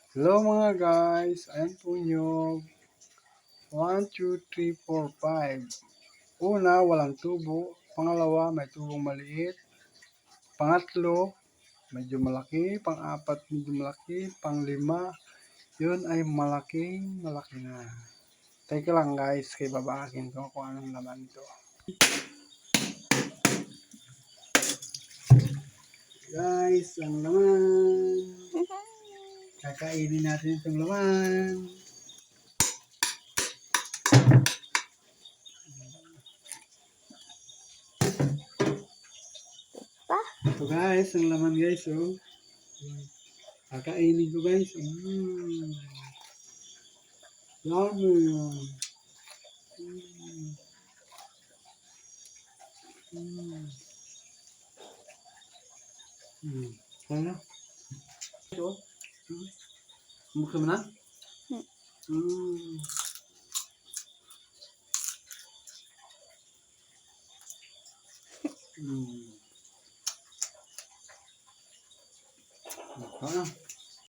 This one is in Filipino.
Hello mga guys, ayan po nyo. 1, 2, 3, 4, 5. Una, walang tubo. Pangalawa, may tubong maliit. Pangatlo, medyo malaki. Pang-apat, medyo malaki. Pang-lima, yun ay malaki na. Teka lang guys, kay babakin ko kung anong laman to. Guys, ang laman. Kakainin natin itong laman. Ito guys, ang laman guys, oh. Kakainin ko guys. Yummy. Ano? Ito? Buksan mo na? Ano?